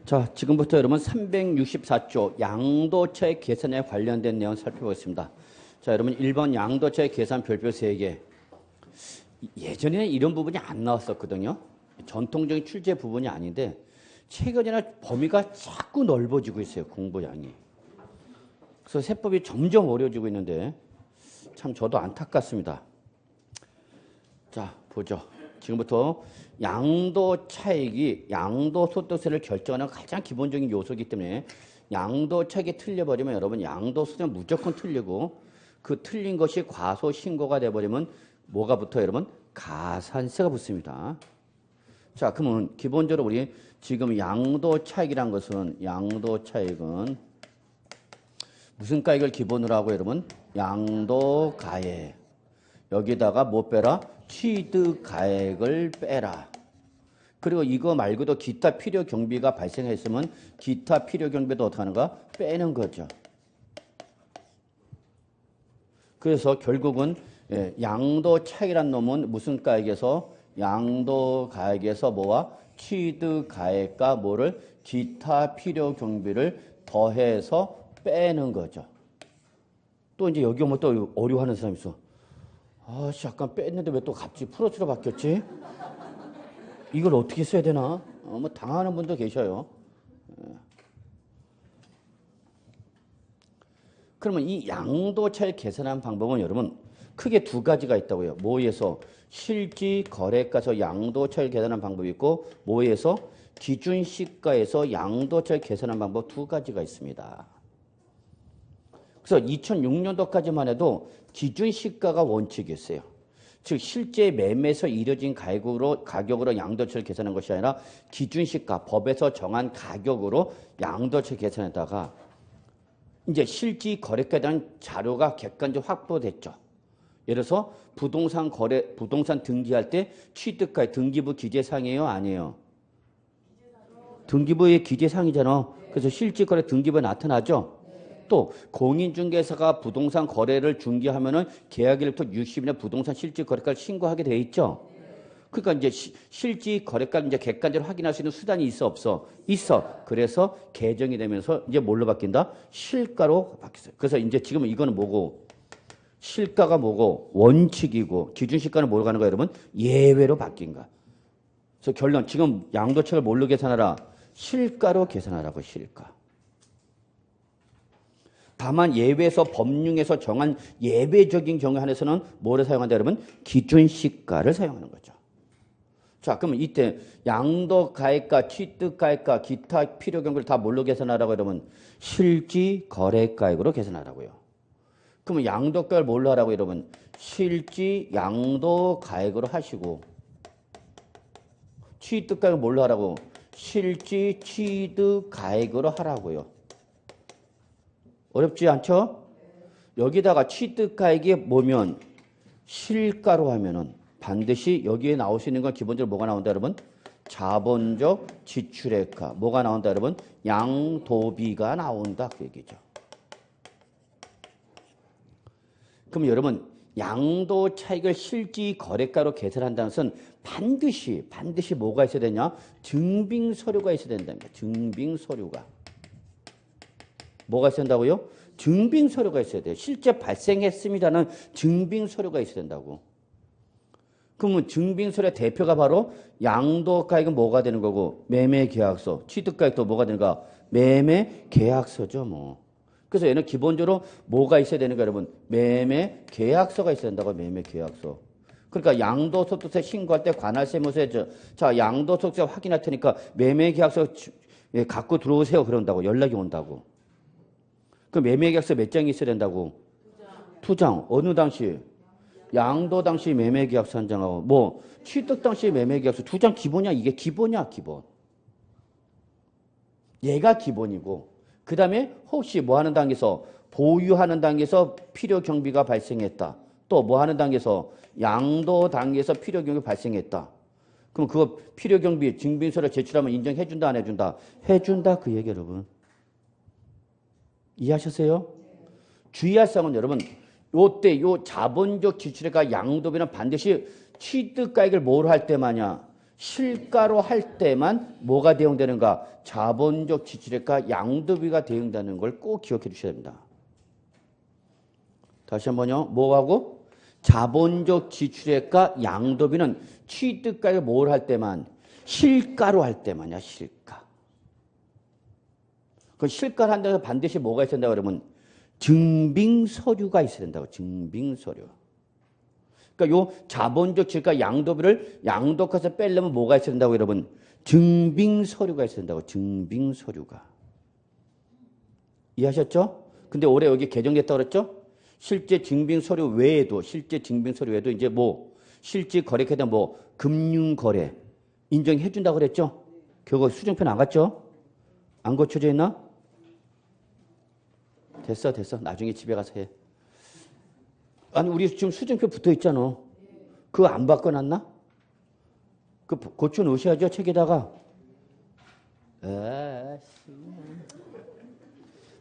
자, 지금부터 여러분 364조 양도차익 계산에 관련된 내용 살펴보겠습니다. 자, 여러분 1번 양도차익 계산 별표 3개. 예전에는 이런 부분이 안 나왔었거든요. 전통적인 출제 부분이 아닌데 최근에는 범위가 자꾸 넓어지고 있어요. 공부량이. 그래서 세법이 점점 어려워지고 있는데 참 저도 안타깝습니다. 자, 보죠. 지금부터 양도차익이 양도소득세를 결정하는 가장 기본적인 요소이기 때문에 양도차익이 틀려버리면 여러분 양도소득세는 무조건 틀리고 그 틀린 것이 과소신고가 돼버리면 뭐가 붙어요, 여러분? 가산세가 붙습니다. 자, 그러면 기본적으로 우리 지금 양도차익이란 것은 양도차익은 무슨 가액을 기본으로 하고 여러분? 양도가액. 여기다가 뭐 빼라? 취득가액을 빼라. 그리고 이거 말고도 기타 필요 경비가 발생했으면 기타 필요 경비도 어떻게 하는가? 빼는 거죠. 그래서 결국은 양도차익이란 놈은 무슨 가액에서? 양도가액에서 뭐와? 취득가액과 뭐를? 기타 필요 경비를 더해서 빼는 거죠. 또 이제 여기 오면 또 어려워하는 사람이 있어. 아씨, 약간 뺐는데 왜 또 갑자기 플러스로 바뀌었지? 이걸 어떻게 써야 되나? 뭐 당하는 분도 계셔요. 그러면 이 양도차익 계산하는 방법은 여러분 크게 두 가지가 있다고요. 뭐에서? 실지 거래가에서 양도차익 계산하는 방법이 있고 뭐에서? 기준시가에서 양도차익 계산하는 방법 두 가지가 있습니다. 그래서 2006년도까지만 해도 기준시가가 원칙이었어요. 즉 실제 매매에서 이뤄진 가격으로 양도차익을 계산한 것이 아니라 기준시가, 법에서 정한 가격으로 양도차익 계산했다가 이제 실지 거래가에 대한 자료가 객관적으로 확보됐죠. 예를 들어서 부동산 등기할 때 취득가액 등기부 기재사항이에요? 아니에요? 등기부의 기재사항이잖아. 그래서 실지 거래 등기부에 나타나죠. 또 공인중개사가 부동산 거래를 중개하면은 계약일부터 60일에 부동산 실지 거래가를 신고하게 돼 있죠. 그러니까 이제 실지 거래가를 이제 객관적으로 확인할 수 있는 수단이 있어 없어? 있어. 그래서 개정이 되면서 이제 뭘로 바뀐다? 실가로 바뀌었어요. 그래서 이제 지금 이거는 뭐고? 실가가 뭐고? 원칙이고 기준시가는 뭐로 가는 거야, 여러분? 예외로 바뀐 거야. 그래서 결론 지금 양도차익을 뭘로 계산하라? 실가로 계산하라고. 실가. 다만 예외에서 법률에서 정한 예외적인 경우에 한해서는 뭐를 사용한다 여러분? 기준시가를 사용하는 거죠. 자, 그러면 이때 양도가액과 취득가액과 기타 필요 경비를 다 뭘로 계산하라고 여러분? 실지 거래가액으로 계산하라고요. 그러면 양도가액을 뭘로 하라고 여러분? 실지 양도가액으로 하시고 취득가액을 뭘로 하라고? 실지 취득가액으로 하라고요. 어렵지 않죠? 여기다가 취득가액이 뭐면 실가로 하면은 반드시 여기에 나올 수 있는 건 기본적으로 뭐가 나온다 여러분? 자본적 지출액화. 뭐가 나온다 여러분? 양도비가 나온다 그 얘기죠. 그럼 여러분 양도차익을 실지 거래가로 계산한다는 것은 반드시 뭐가 있어야 되냐? 증빙서류가 있어야 된답니다. 증빙서류가. 뭐가 있어야 된다고요? 증빙서류가 있어야 돼요. 실제 발생했습니다는 증빙서류가 있어야 된다고. 그러면 증빙서류의 대표가 바로 양도가액은 뭐가 되는 거고 매매계약서, 취득가액도 뭐가 되는가? 매매계약서죠. 뭐. 그래서 얘는 기본적으로 뭐가 있어야 되는가 여러분? 매매계약서가 있어야 된다고. 매매계약서. 그러니까 양도소득세 신고할 때 관할세무서에 자 양도소득세 확인할 테니까 매매계약서 갖고 들어오세요 그런다고. 연락이 온다고. 그 매매계약서 몇 장이 있어야 된다고? 2장. 어느 당시? 양도 당시 매매계약서 1장하고 뭐 취득 당시 매매계약서 2장 기본이야. 이게 기본이야. 기본. 얘가 기본이고 그 다음에 혹시 뭐 하는 단계에서 보유하는 단계에서 필요 경비가 발생했다. 또 뭐 하는 단계에서 양도 단계에서 필요 경비 발생했다. 그럼 그거 필요 경비 증빙서를 제출하면 인정해 준다 안 해준다? 해준다 그 얘기 여러분. 이해하셨어요? 주의할 사항은 여러분 요때 요 자본적 지출액과 양도비는 반드시 취득가액을 뭐로 할 때마냐? 실가로 할 때만 뭐가 대응되는가? 자본적 지출액과 양도비가 대응되는 걸 꼭 기억해 주셔야 됩니다. 다시 한번요. 뭐하고? 자본적 지출액과 양도비는 취득가액 뭘 할 때만? 실가로 할 때만이야. 실가. 그 실가를 한다고 해서 반드시 뭐가 있어야 된다고 그러면 증빙서류가 있어야 된다고. 증빙서류. 그러니까 요 자본적 지출과 양도비를 양도가에서 빼려면 뭐가 있어야 된다고 여러분? 증빙서류가 있어야 된다고. 증빙서류가. 이해하셨죠? 근데 올해 여기 개정됐다고 그랬죠? 실제 증빙서류 외에도 이제 뭐 실제 거래에 대한 뭐 금융거래 인정해 준다고 그랬죠? 그거 수정표 나갔죠? 안 고쳐져 있나? 됐어. 나중에 집에 가서 해. 아니 우리 지금 수정표 붙어 있잖아. 그거 안 바꿔놨나? 그 고쳐 놓으셔야죠 책에다가.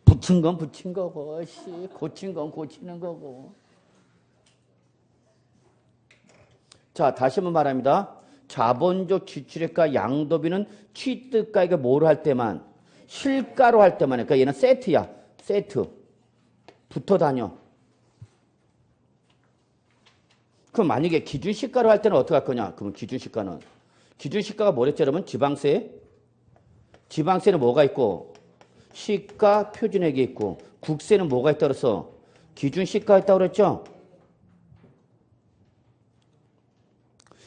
붙인 건 붙인 거고, 고친 건 고치는 거고. 자, 다시 한번 말합니다. 자본적 지출액과 양도비는 취득가액을 뭐로 할 때만, 실가로 할 때만, 그러니까 얘는 세트야. 세트. 붙어 다녀. 그럼 만약에 기준시가로 할 때는 어떻게 할 거냐? 그러면 기준시가가 뭐랬죠, 여러분? 지방세. 지방세는 뭐가 있고? 시가 표준액이 있고, 국세는 뭐가 있다고 그랬어? 기준시가가 있다고 그랬죠?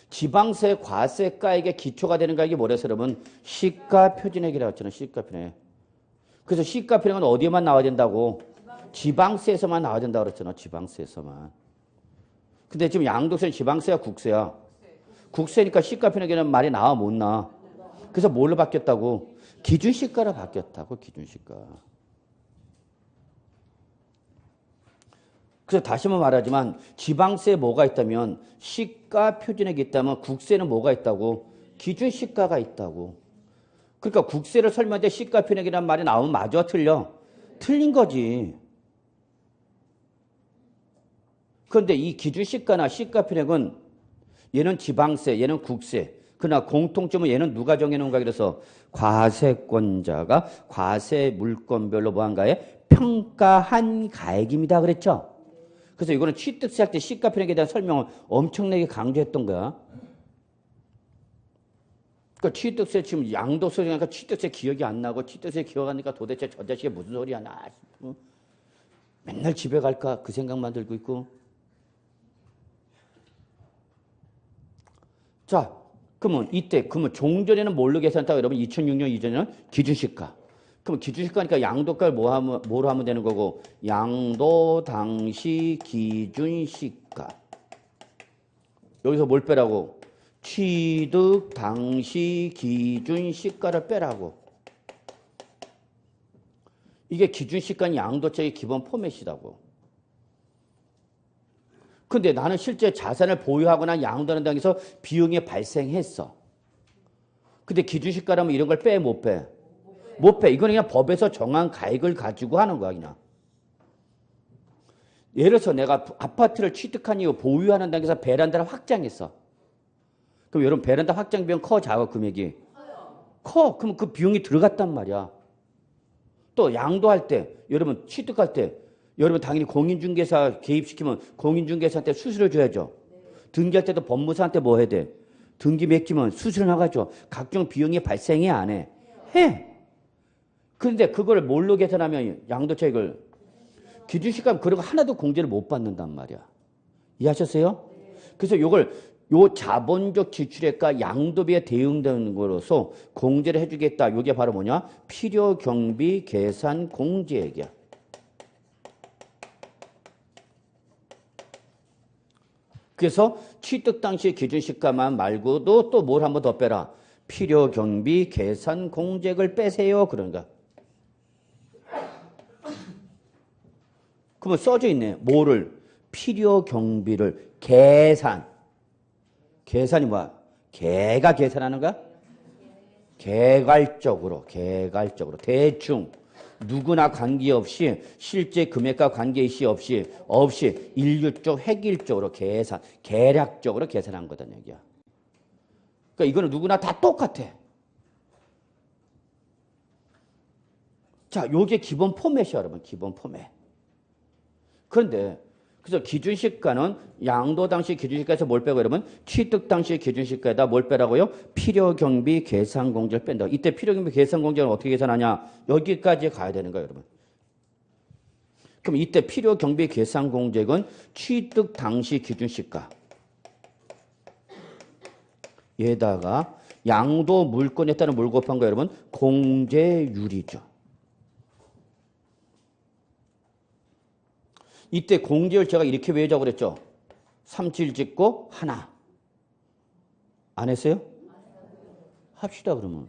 지방세 과세가액의 기초가 되는 가액이 뭐래서 여러분? 시가 표준액이라고 했잖아요. 시가 표준액. 그래서 시가 표준액은 어디에만 나와야 된다고? 지방세에서만 나와야 된다고 그랬잖아. 지방세에서만. 근데 지금 양도세는 지방세야 국세야? 국세니까 시가 표준액이라는 말이 나와 못 나. 그래서 뭘로 바뀌었다고? 기준시가로 바뀌었다고. 기준시가. 그래서 다시 한번 말하지만 지방세에 뭐가 있다면 시가 표준액이 있다면 국세는 뭐가 있다고? 기준시가가 있다고. 그러니까 국세를 설명할 때 시가 표준액이라는 말이 나오면 맞아 틀려? 틀린 거지. 그런데 이 기준시가나 시가 표준액은 얘는 지방세, 얘는 국세. 그러나 공통점은 얘는 누가 정해놓은가 그래서 과세권자가 과세 물건별로 뭐한가에 평가한 가액입니다. 그랬죠? 그래서 이거는 취득세 할 때 시가 표준액에 대한 설명을 엄청나게 강조했던 거야. 그러니까 취득세 지금 양도세 하니까 취득세 기억이 안 나고 취득세 기억하니까 도대체 저 자식이 무슨 소리 하나. 맨날 집에 갈까 그 생각만 들고 있고. 자, 그러면 종전에는 뭘로 계산했다고 여러분? 2006년 이전에는 기준시가. 그럼 기준시가니까 양도가를 뭐로 하면 되는 거고? 양도 당시 기준시가. 여기서 뭘 빼라고? 취득 당시 기준시가를 빼라고. 이게 기준시가는 양도책의 기본 포맷이라고. 근데 나는 실제 자산을 보유하거나 양도하는 당에서 비용이 발생했어. 근데 기준시가라면 이런 걸 빼, 못 빼? 못 빼. 이거는 그냥 법에서 정한 가액을 가지고 하는 거야, 그냥. 예를 들어서 내가 아파트를 취득한 이후 보유하는 당에서 베란다를 확장했어. 그럼 여러분 베란다 확장 비용 커, 작아, 금액이? 커. 그럼 그 비용이 들어갔단 말이야. 또 양도할 때, 여러분 취득할 때 여러분 당연히 공인중개사 개입시키면 공인중개사한테 수수료 줘야죠. 등기할 때도 법무사한테 뭐 해야 돼? 등기 맡기면 수수료 나가죠. 각종 비용이 발생해 안 해? 해. 그런데 그걸 뭘로 계산하면 양도차익을 기준시가면 그런 거 하나도 공제를 못 받는단 말이야. 이해하셨어요? 그래서 요 자본적 지출액과 양도비에 대응되는 거로서 공제를 해주겠다. 이게 바로 뭐냐? 필요경비 계산 공제액이야. 그래서 취득 당시 기준시가만 말고도 또 뭘 한 번 더 빼라. 필요경비 계산 공제액을 빼세요. 그런가. 그러면 써져 있네. 뭐를? 필요경비를 계산. 계산이 뭐야? 개가 계산하는 거야? 개괄적으로. 대충. 누구나 관계없이 실제 금액과 관계시 없이 인류적 획일적으로 계산, 계략적으로 계산한 거다 얘기야. 그러니까 이거는 누구나 다 똑같아. 자, 요게 기본 포맷이야, 여러분. 기본 포맷. 그런데 그래서 기준시가는 양도 당시 기준시가에서 뭘 빼고 여러분? 취득 당시 기준시가에다 뭘 빼라고요? 필요경비 계산공제를 뺀다. 이때 필요경비 계산공제는 어떻게 계산하냐? 여기까지 가야 되는 거예요, 여러분. 그럼 이때 필요경비 계산공제액은 취득 당시 기준시가 얘다가 양도 물건에 따른 뭘 곱한 거예요, 여러분? 공제율이죠. 이때 공제율 제가 이렇게 외우자고 그랬죠. 37 짓고 하나. 안 했어요? 합시다 그러면.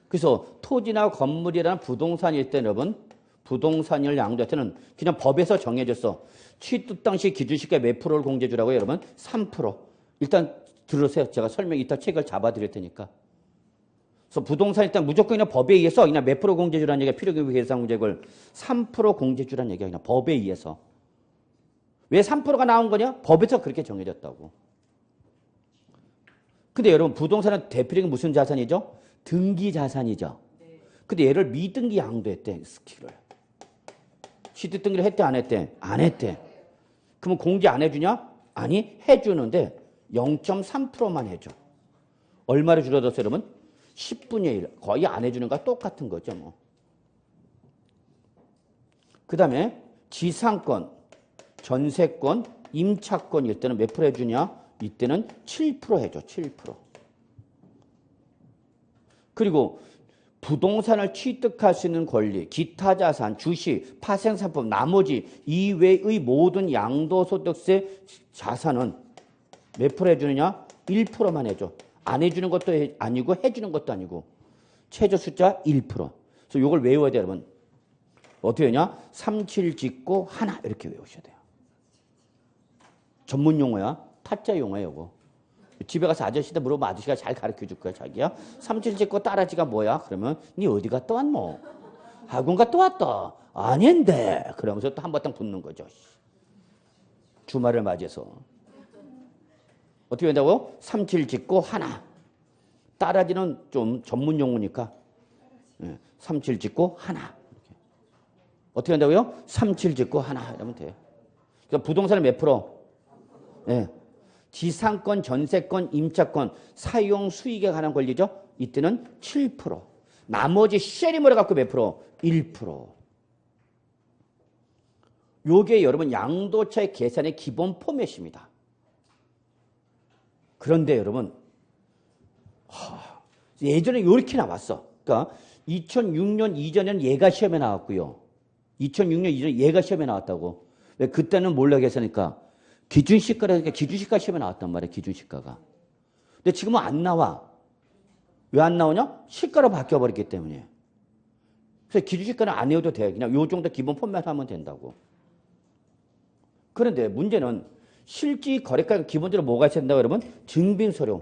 그래서 토지나 건물이라는 부동산일 때 여러분 부동산을 양도할 때는 그냥 법에서 정해졌어. 취득 당시 기준시가 몇 프로를 공제해 주라고요 여러분? 3%. 일단 들으세요. 제가 설명 이따 책을 잡아드릴 테니까. 그래서 부동산 일단 무조건 그냥 법에 의해서 그냥 몇 프로 공제해 주라는 얘기가 필요경비 계산공제액을 3% 공제해 주라는 얘기가 그냥 법에 의해서. 왜 3%가 나온 거냐? 법에서 그렇게 정해졌다고. 근데 여러분 부동산은 대표적인 무슨 자산이죠? 등기 자산이죠. 근데 얘를 미등기 양도했대. 스킬을. 취득등기를 했대 안 했대? 안 했대. 그러면 공제 안 해주냐? 아니 해주는데 0.3%만 해줘. 얼마를 줄어들었어요 여러분? 10분의 1. 거의 안 해주는 거와 똑같은 거죠. 뭐. 그 다음에 지상권, 전세권, 임차권일 때는 몇 프로 해주냐? 이때는 7% 해줘. 7%. 그리고 부동산을 취득할 수 있는 권리, 기타 자산, 주식, 파생상품, 나머지 이외의 모든 양도소득세 자산은 몇 프로 해주느냐? 1%만 해줘. 안 해주는 것도 아니고 해주는 것도 아니고 최저 숫자 1%. 그래서 이걸 외워야 돼요 여러분. 어떻게 되냐? 37 짓고 하나 이렇게 외우셔야 돼요. 전문 용어야. 타짜 용어야 이거. 집에 가서 아저씨한테 물어보면 아저씨가 잘 가르쳐줄 거야 자기야. 37 짓고 따라지가 뭐야? 그러면 니 어디 갔다 왔노? 학원 갔다 왔다. 아닌데. 그러면서 또 한바탕 붙는 거죠. 주말을 맞이해서. 어떻게 된다고요? 37 짓고 하나. 따라지는 좀 전문 용어니까 37 짓고 하나. 어떻게 한다고요? 37 짓고 하나 이러면 돼요. 그러니까 부동산은 몇 프로? 네. 지상권, 전세권, 임차권, 사용 수익에 관한 권리죠. 이때는 7%. 나머지 쉐리머를 갖고 몇 프로? 1%. 요게 여러분 양도차익 계산의 기본 포맷입니다. 그런데 여러분 예전에 이렇게 나왔어. 그러니까 2006년 이전에는 얘가 시험에 나왔고요. 2006년 이전에 얘가 시험에 나왔다고. 왜 그때는 몰라 계산하니까 기준시가라니까 기준시가 시험에 나왔단 말이야. 기준시가가. 근데 지금은 안 나와. 왜 안 나오냐? 시가로 바뀌어버렸기 때문에. 그래서 기준시가는 안 외워도 돼. 그냥 요 정도 기본 포맷 하면 된다고. 그런데 문제는 실지 거래가가 기본적으로 뭐가 있어야 된다고 여러분? 증빙서류.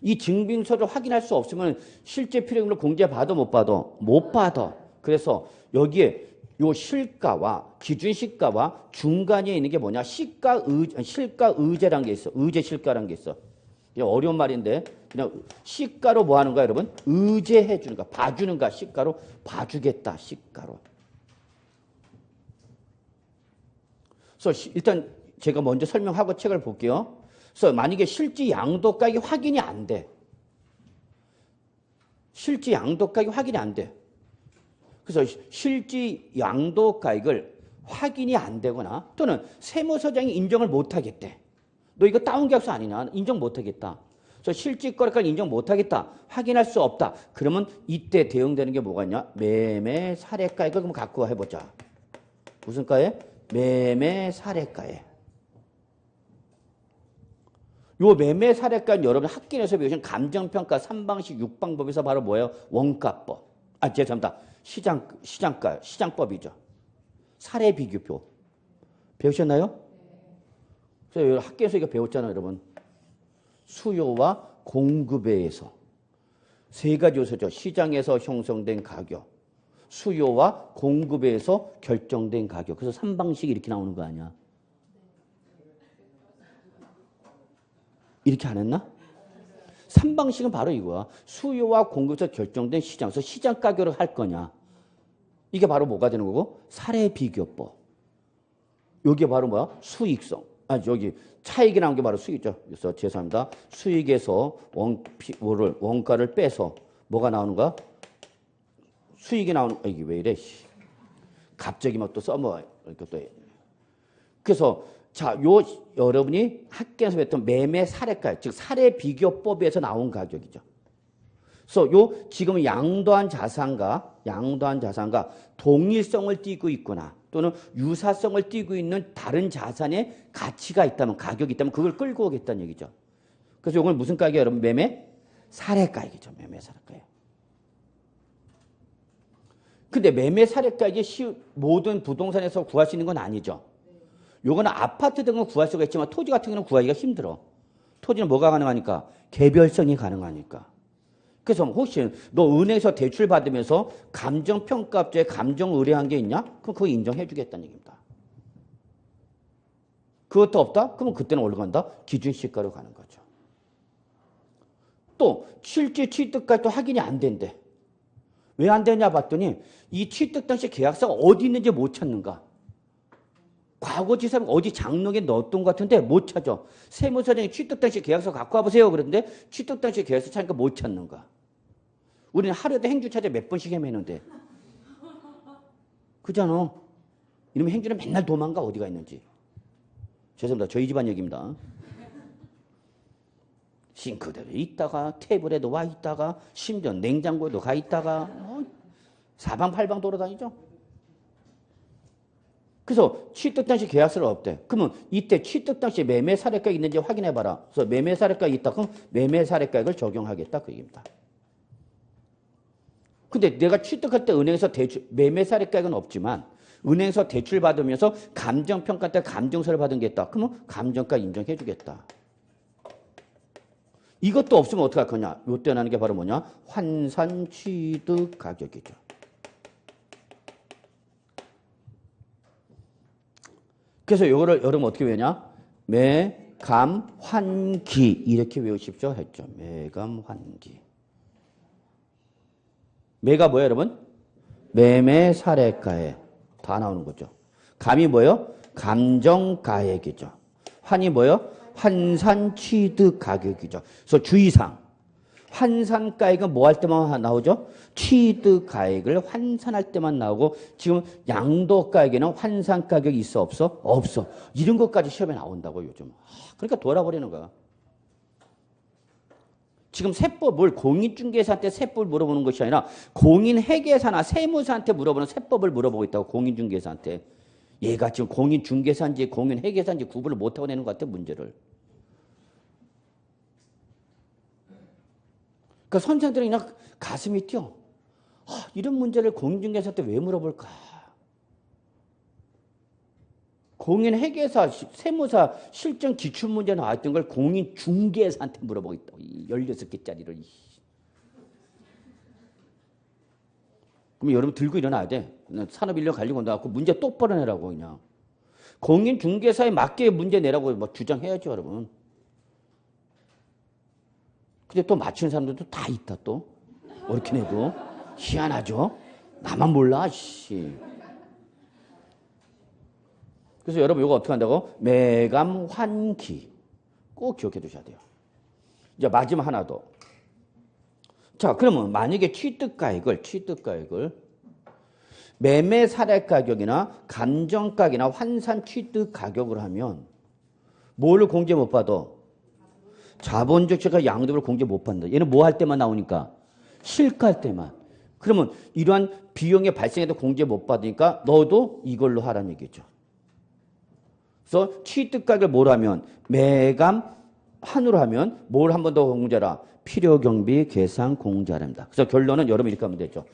이 증빙서류 확인할 수 없으면 실제 필요금을 공제받아 못 받아? 못 받아. 그래서 여기에 요 실가와 기준시가와 중간에 있는 게 뭐냐? 실가 의제라는 게 있어. 의제 실가라는 게 있어. 어려운 말인데 그냥 시가로 뭐 하는 거야 여러분? 의제해 주는 거야. 봐주는 거야. 시가로 봐주겠다. 시가로. 그래서 일단 제가 먼저 설명하고 책을 볼게요. 그래서 만약에 실지 양도가액이 확인이 안 돼. 실지 양도가액이 확인이 안 돼. 그래서 실지 양도가액을 확인이 안 되거나 또는 세무서장이 인정을 못 하겠대. 너 이거 다운계약서 아니냐? 인정 못 하겠다. 그래서 실지 거래가를 인정 못 하겠다. 확인할 수 없다. 그러면 이때 대응되는 게 뭐가 있냐? 매매 사례가액을 그럼 갖고 해보자. 무슨 가액? 매매 사례가액. 요 매매 사례가는 여러분 학기에서 배우신 감정평가 3방식 6방법에서 바로 뭐예요? 원가법. 아, 죄송합니다. 시장법이죠. 사례 비교표. 배우셨나요? 그래서 학교에서 이거 배웠잖아요, 여러분. 수요와 공급에 의해서. 세 가지 요소죠. 시장에서 형성된 가격, 수요와 공급에 의해서 결정된 가격. 그래서 3방식이 이렇게 나오는 거 아니야? 이렇게 안 했나? 3방식은 바로 이거야. 수요와 공급에서 결정된 시장에서 시장 가격을 할 거냐. 이게 바로 뭐가 되는 거고? 사례 비교법. 여기 바로 뭐야? 수익성. 아, 여기 차익이 나온 게 바로 수익이죠. 그래서 죄송합니다. 수익에서 원가를 빼서 뭐가 나오는 거야? 수익이 나오는, 이게 왜 이래? 갑자기 막 또 써먹어. 이렇게 또. 그래서, 자, 여러분이 학교에서 했던 매매 사례가, 즉, 사례 비교법에서 나온 가격이죠. 그래서 지금 양도한 자산과 동일성을 띠고 있거나 또는 유사성을 띠고 있는 다른 자산의 가치가 있다면, 가격이 있다면 그걸 끌고 오겠다는 얘기죠. 그래서 이걸 무슨 가격이에요, 여러분? 매매 사례가액이죠. 매매 사례가액. 근데 매매 사례가액이 모든 부동산에서 구할 수 있는 건 아니죠. 요거는 아파트 등은 구할 수가 있지만 토지 같은 경우는 구하기가 힘들어. 토지는 뭐가 가능하니까? 개별성이 가능하니까. 그래서 혹시 너 은행에서 대출 받으면서 감정평가업자에 감정 의뢰한 게 있냐? 그럼 그거 인정해 주겠다는 얘기입니다. 그것도 없다? 그러면 그때는 어디로 간다? 기준시가로 가는 거죠. 또 실제 취득까지 또 확인이 안 된대. 왜 안 되냐 봤더니 이 취득 당시 계약서가 어디 있는지 못 찾는가. 과거지사는 어디 장롱에 넣었던 것 같은데 못 찾아. 세무서장이 취득 당시 계약서 갖고 와보세요. 그랬는데 취득 당시 계약서 찾으니까 못 찾는가. 우리는 하루에도 행주 찾아 몇 번씩 헤매는데. 그잖아. 이러면 행주는 맨날 도망가 어디가 있는지. 죄송합니다. 저희 집안 얘기입니다. 싱크대에 있다가 테이블에도 와 있다가 심지어 냉장고에도 가 있다가 사방팔방 돌아다니죠. 그래서 취득 당시 계약서를 없대. 그러면 이때 취득 당시 매매 사례가액이 있는지 확인해봐라. 그래서 매매 사례가액이 있다. 그럼 매매 사례가액을 적용하겠다. 그 얘기입니다. 근데 내가 취득할 때 은행에서 매매 사례가액은 없지만 은행에서 대출 받으면서 감정평가 때 감정서를 받은 게 있다. 그러면 감정가 인정해 주겠다. 이것도 없으면 어떻게 할 거냐. 요때 나는 게 바로 뭐냐. 환산 취득 가격이죠. 그래서 요거를 여러분 어떻게 외우냐? 매감 환기 이렇게 외우십시오 했죠. 매감 환기. 매가 뭐예요, 여러분? 매매 사례가액 다 나오는 거죠. 감이 뭐예요? 감정가액이죠. 환이 뭐예요? 환산 취득 가격이죠. 그래서 주의사항. 환산가액은 뭐 할 때만 나오죠? 취득가액을 환산할 때만 나오고 지금 양도가액에는 환산가격이 있어 없어? 없어. 이런 것까지 시험에 나온다고 요즘. 그러니까 돌아버리는 거야. 지금 세법을 공인중개사한테 세법을 물어보는 것이 아니라 공인회계사나 세무사한테 물어보는 세법을 물어보고 있다고. 공인중개사한테. 얘가 지금 공인중개사인지 공인회계사인지 구분을 못하고 내는 것 같아 문제를. 그러니까 선생들은 그냥 가슴이 뛰어. 이런 문제를 공인중개사한테 왜 물어볼까? 공인회계사, 세무사 실전 기출문제 나왔던 걸 공인중개사한테 물어보고 있다고. 16개짜리를. 그럼 여러분 들고 일어나야 돼. 산업인력 관리고 나갖고 문제 똑바로 내라고 그냥. 공인중개사에 맞게 문제 내라고 뭐 주장해야죠, 여러분. 근데 또 맞추는 사람들도 다 있다 또. 어렵게 내도. 희한하죠? 나만 몰라, 씨. 그래서 여러분 이거 어떻게 한다고? 매감 환기. 꼭 기억해 두셔야 돼요. 이제 마지막 하나 더. 자, 그러면 만약에 취득가액을 매매 사례 가격이나 감정가격이나 환산 취득 가격을 하면 뭐를 공제 못 받아? 자본적 시가 양도를 공제 못 받는다. 얘는 뭐 할 때만 나오니까? 실가할 때만. 그러면 이러한 비용의 발생에도 공제 못 받으니까 너도 이걸로 하라는 얘기죠. 그래서 취득가격을 뭘 하면? 매감 환으로 하면 뭘 한 번 더 공제라? 필요경비 계산 공제랍니다. 그래서 결론은 여러분 이렇게 하면 되죠.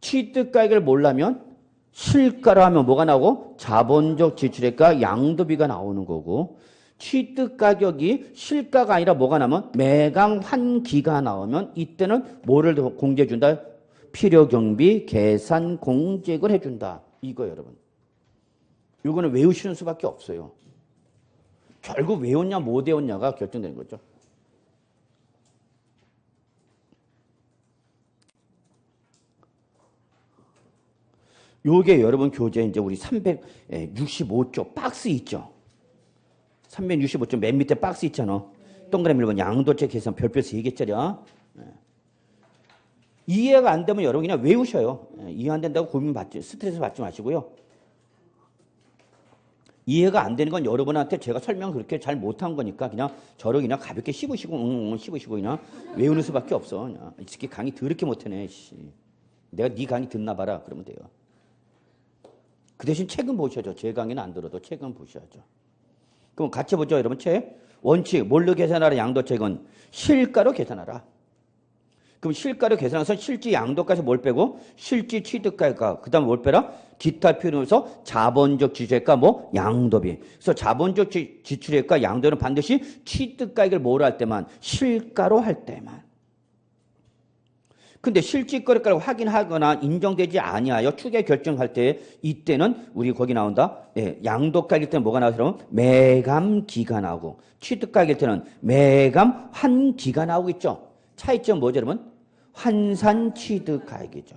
취득가격을 몰라면 실가로 하면 뭐가 나오고? 자본적 지출액과 양도비가 나오는 거고, 취득가격이 실가가 아니라 뭐가 나오면? 매감 환기가 나오면 이때는 뭐를 공제해 준다? 필요경비 계산 공제액을 해준다. 이거 여러분. 이거는 외우시는 수밖에 없어요. 결국 외웠냐 못 외웠냐가 결정되는 거죠. 요게 여러분 교재 이제 우리 365쪽 박스 있죠? 365쪽 맨 밑에 박스 있잖아. 동그라미 1번 양도체 계산 별표 3개짜리야. 이해가 안 되면 여러분 그냥 외우셔요. 이해 안 된다고 스트레스 받지 마시고요. 이해가 안 되는 건 여러분한테 제가 설명 그렇게 잘 못한 거니까 그냥 저를 그냥 가볍게 씹으시고 씹으시고 그냥 외우는 수밖에 없어. 그냥. 이 새끼 강의 더럽게 못하네. 씨. 내가 네 강의 듣나 봐라. 그러면 돼요. 그 대신 책은 보셔야죠. 제 강의는 안 들어도 책은 보셔야죠. 그럼 같이 보죠. 여러분 책. 원칙 뭘로 계산하라. 양도책은 실가로 계산하라. 그럼 실가로 계산해서 실지 양도까지 뭘 빼고 실지 취득가액과 그다음 뭘 빼라? 기타 필요해서 자본적 지출액과 뭐 양도비. 그래서 자본적 지출액과 양도는 반드시 취득가액을 뭐로 할 때만 실가로 할 때만. 근데 실질거래가를 확인하거나 인정되지 아니하여 추계 결정할 때 이때는 우리 거기 나온다. 네, 양도가액일 때는 뭐가 나오죠? 매감기가 나오고 취득가액일 때는 매감 환기가 나오고 있죠. 차이점 뭐죠, 여러분? 환산 취득가액이죠.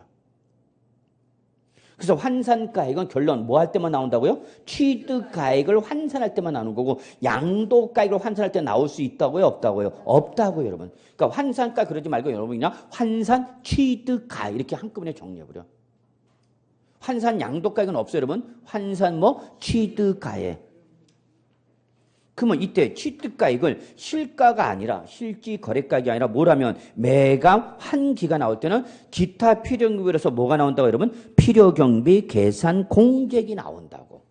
그래서 환산가액은 결론 뭐 할 때만 나온다고요? 취득가액을 환산할 때만 나오는 거고 양도가액을 환산할 때 나올 수 있다고요? 없다고요? 없다고요, 여러분. 그러니까 환산가 그러지 말고 여러분 그냥 환산 취득가액 이렇게 한꺼번에 정리해버려. 환산 양도가액은 없어요, 여러분. 환산 뭐 취득가액. 그러면 이때 취득가액을 실가가 아니라 실지 거래가액이 아니라 뭐라면 매감 환기가 나올 때는 기타 필요경비로서 뭐가 나온다고 여러분? 필요경비 계산 공제액이 나온다고.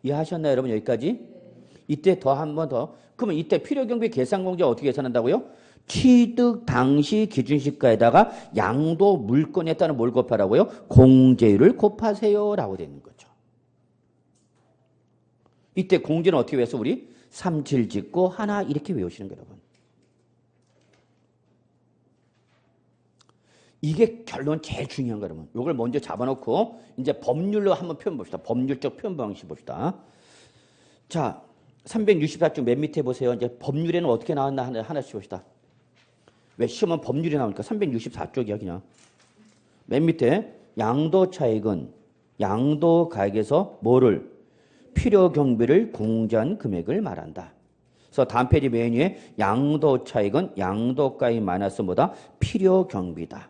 이해하셨나요 여러분 여기까지? 이때 더 한 번 더. 그러면 이때 필요경비 계산 공제 어떻게 계산한다고요? 취득 당시 기준시가에다가 양도 물건에 따른 뭘 곱하라고요? 공제율을 곱하세요 라고 되는 거죠. 이때 공제는 어떻게 외워서 우리 37 짓고 하나 이렇게 외우시는 거예요, 여러분. 이게 결론 제일 중요한 거예요, 여러분. 이걸 먼저 잡아놓고 이제 법률로 한번 표현 봅시다. 법률적 표현 방식 봅시다. 자, 364쪽 맨 밑에 보세요. 이제 법률에는 어떻게 나왔나 하나씩 봅시다. 왜 시험은 법률이 나오니까 364쪽이야, 그냥. 맨 밑에 양도 차익은 양도 가액에서 뭐를 필요 경비를 공제한 금액을 말한다. 그래서 다음 페이지 맨 위에 양도 차익은 양도가액 마이너스 뭐다? 필요 경비다.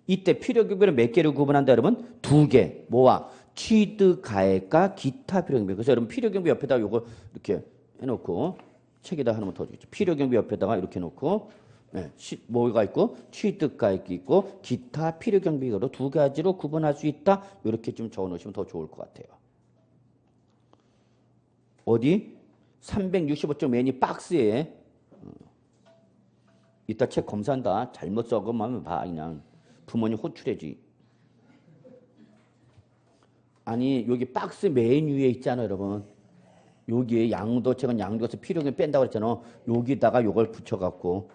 이때 필요 경비를 몇 개로 구분한다, 여러분? 2개. 뭐와? 취득 가액과 기타 필요 경비. 그래서 여러분 필요 경비 옆에다가 요거 이렇게 해놓고 책에다 하나만 더 주죠. 필요 경비 옆에다가 이렇게 놓고 네, 뭐가 있고 취득 가액이 있고 기타 필요 경비로 2가지로 구분할 수 있다. 이렇게 좀 적어놓으시면 더 좋을 것 같아요. 어디? 365쪽 맨이 박스에 이따 책 검사한다. 잘못 써가면 봐. 그냥 부모님 호출해지. 아니 여기 박스 맨 위에 있잖아 여러분. 여기에 양도책은 양도에서 필요경비 뺀다고 그랬잖아. 여기다가 요걸 붙여갖고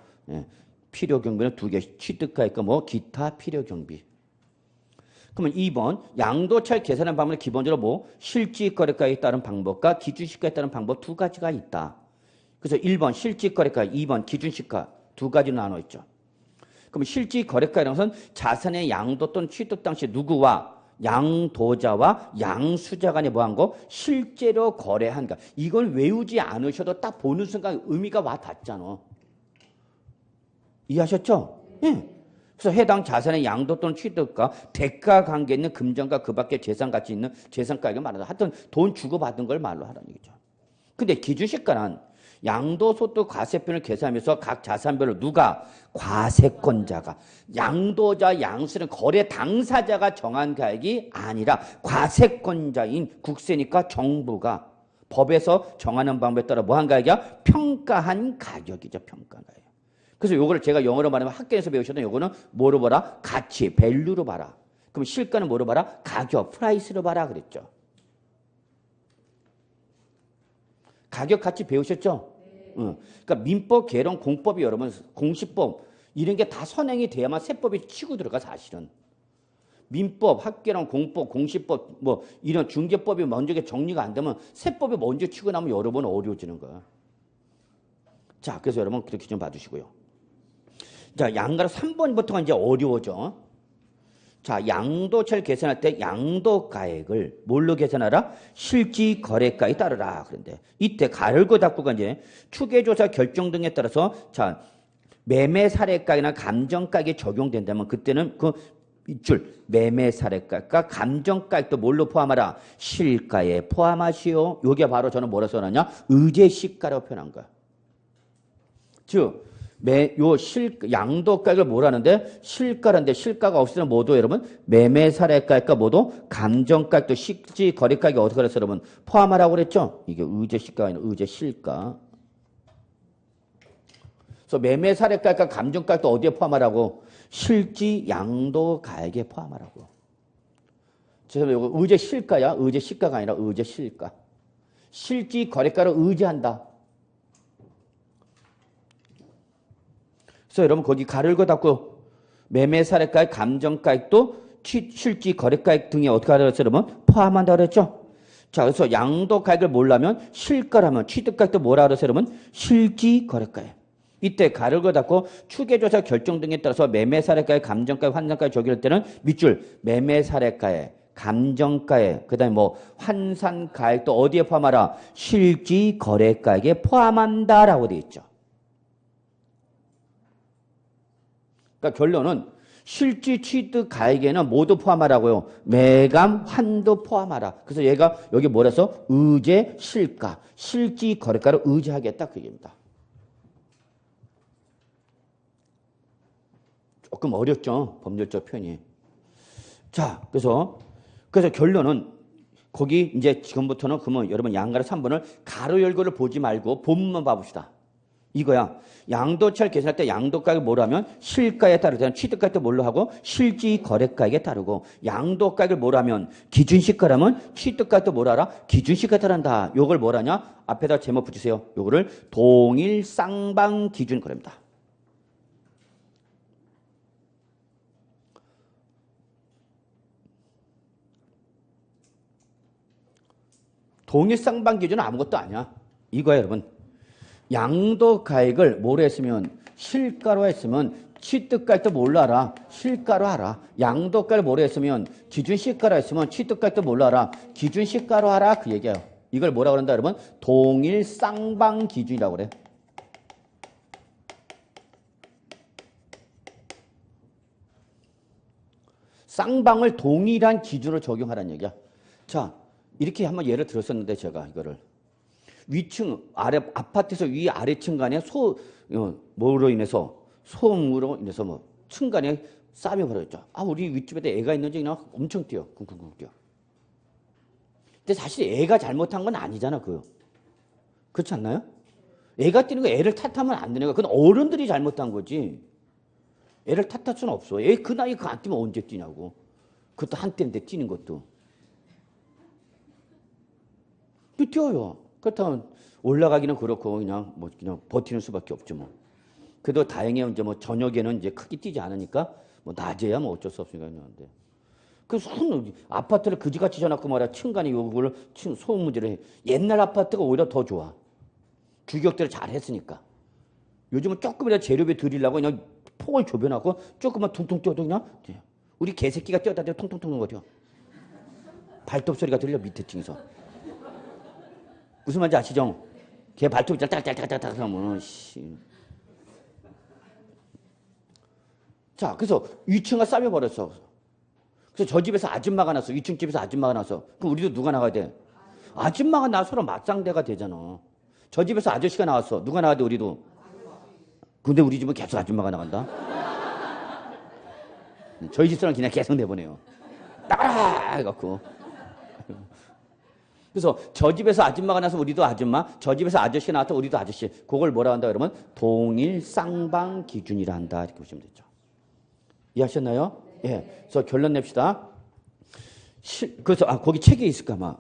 필요경비는 2개. 취득가액과 뭐 기타 필요경비. 그러면 2번 양도차익 계산하는 방법은 기본적으로 뭐 실질거래가에 따른 방법과 기준시가에 따른 방법 2가지가 있다. 그래서 1번 실질거래가, 2번 기준시가 2가지로 나눠 있죠. 그럼 실질거래가라는 것은 자산의 양도 또는 취득 당시 누구와 양도자와 양수자 간에 뭐한 거? 실제로 거래한 거. 이걸 외우지 않으셔도 딱 보는 순간 의미가 와 닿잖아. 이해하셨죠? 예. 그래서 해당 자산의 양도 또는 취득과 대가 관계 있는 금전과 그 밖에 재산 가치 있는 재산가액을 말한다. 하여튼 돈 주고받은 걸 말로 하라는 얘기죠. 근데 기준시가는 양도소득 과세표를 계산하면서 각 자산별로 누가? 과세권자가. 양도자, 양수는 거래 당사자가 정한 가액이 아니라 과세권자인 국세니까 정부가 법에서 정하는 방법에 따라 뭐 한 가액이야? 평가한 가격이죠. 평가한 가격. 그래서 요거를 제가 영어로 말하면 학교에서 배우셨던 요거는 뭐로 봐라? 가치, 밸류로 봐라. 그럼 실가는 뭐로 봐라? 가격, 프라이스로 봐라 그랬죠. 가격, 가치 배우셨죠? 응. 그러니까 민법, 개론, 공법이 여러분 공시법 이런 게 다 선행이 돼야만 세법이 치고 들어가 사실은. 민법, 학개론, 공법, 공시법 뭐 이런 중개법이 먼저 정리가 안 되면 세법이 먼저 치고 나면 여러분 어려워지는 거야. 자, 그래서 여러분 그렇게 좀 봐주시고요. 자, 양가로 3번부터가 이제 어려워져. 자, 양도차를 계산할 때 양도가액을 뭘로 계산하라? 실지거래가에 따르라. 그런데 이때 가르고 닫고가 이제 추계조사 결정 등에 따라서 자, 매매 사례가액이나 감정가액이 적용된다면 그때는 그 밑줄 매매 사례가액과 감정가액도 뭘로 포함하라? 실가에 포함하시오. 요게 바로 저는 뭐라 써놨냐? 의제시가라고 표현한 거야. 즉 양도가액을 뭐라는데? 실가라는데 실가가 없으면 뭐도 여러분? 매매 사례가액과 뭐도? 감정가액도 실지 거래가액이 어떻게 그래서 여러분? 포함하라고 그랬죠? 이게 의제시가가 아니라 의제실가. 그래서 매매 사례가액과 감정가액도 어디에 포함하라고? 실지 양도가액에 포함하라고. 그래서 이거 의제실가야? 의제시가가 아니라 의제실가. 실지 거래가를 의지한다. 그래서 여러분 거기 가를 거 닫고 매매 사례가액, 감정가액도 실지 거래가액 등이 어떻게 하라고 했어요? 여러분 포함한다고 그랬죠? 자, 그래서 양도가액을 몰라면 실가라면 취득가액도 뭐라 그랬어요? 여러분 실지 거래가액. 이때 가를 거 닫고 추계조사 결정 등에 따라서 매매 사례가액, 감정가액, 환산가액 적용할 때는 밑줄 매매 사례가액, 감정가액, 그 다음에 뭐 환산가액도 어디에 포함하라? 실지 거래가액에 포함한다라고 되어 있죠. 그러니까 결론은 실지 취득 가액에는 모두 포함하라고요. 매감, 환도 포함하라. 그래서 얘가 여기 뭐라서 의제, 실가, 실지 거래가를 의지하겠다 그 얘기입니다. 조금 어렵죠? 법률적 표현이. 자, 그래서 결론은 거기 이제 지금부터는 그러면 여러분 양가로 3번을 가로 열고를 보지 말고 본문만 봐봅시다. 이거야. 양도차를 계산할 때 양도가액을 뭐로 하면 실가에 따르잖아. 취득가액도 뭘로 하고 실지 거래가액에 따르고 양도가액을 뭐로 하면 기준시가라면 취득가액도 뭐로 하라? 기준시가에 따른다. 요걸 뭐라냐? 앞에다 제목 붙이세요. 요거를 동일 쌍방 기준 그럽니다. 동일 쌍방 기준은 아무것도 아니야. 이거야 여러분. 양도가액을 뭐로 했으면 실가로 했으면 취득가액도 뭘로 알아? 실가로 알아. 양도가액을 뭐로 했으면 기준시가로 했으면 취득가액도 뭘로 알아? 기준시가로 알아. 그 얘기예요. 이걸 뭐라고 그런다 여러분? 동일 쌍방 기준이라고 그래. 쌍방을 동일한 기준으로 적용하라는 얘기야. 자, 이렇게 한번 예를 들었었는데 제가 이거를 위층 아래 아파트에서 위 아래층 간에 뭐로 인해서 소음으로 인해서 뭐 층 간에 싸움이 벌어졌죠. 아, 우리 윗집에도 애가 있는지 그냥 엄청 뛰어. 쿵쿵쿵 뛰어. 근데 사실 애가 잘못한 건 아니잖아, 그렇지 않나요? 애가 뛰는 거 애를 탓하면 안 되는 거야. 그건 어른들이 잘못한 거지. 애를 탓할 수는 없어. 애 그 나이 그 안 뛰면 언제 뛰냐고. 그것도 한때인데 뛰는 것도. 또 뛰어요. 그렇다면 올라가기는 그렇고 그냥 버티는 수밖에 없죠 뭐. 그래도 다행히 이제 뭐 저녁에는 이제 크게 뛰지 않으니까 뭐 낮에야 뭐 어쩔 수 없으니까 그러는데. 그 아파트를 그지같이 져놨고 말이야. 층간에 요구를 소음 문제를 해. 옛날 아파트가 오히려 더 좋아. 규격대를 잘 했으니까. 요즘은 조금이라도 재료비 드리려고 그냥 폭을 좁혀놓고 조금만 퉁퉁 뛰어도 그냥 우리 개새끼가 뛰었다 뛰어 통통통 거려. 발톱 소리가 들려 밑에 층에서. 무슨 말인지 아시죠? 걔 발톱이 짤짤짤짤짤 하면 씨. 자, 그래서 위층가 싸며 버렸어. 그래서 저 집에서 아줌마가 나서 위층 집에서 아줌마가 나서 그럼 우리도 누가 나가야 돼? 아줌마가 나서 서로 맞상대가 되잖아. 저 집에서 아저씨가 나왔어. 누가 나가야 돼 우리도? 근데 우리 집은 계속 아줌마가 나간다. 저희 집사람 그냥 계속 내보내요. 나가라 해갖고. 그래서 저 집에서 아줌마가 나서 우리도 아줌마, 저 집에서 아저씨가 나왔다 우리도 아저씨. 그걸 뭐라 한다 그러면 동일 쌍방 기준이라 한다. 이렇게 보시면 되죠. 이해하셨나요? 예. 그래서 결론 냅시다. 그래서 거기 책에 있을까 아마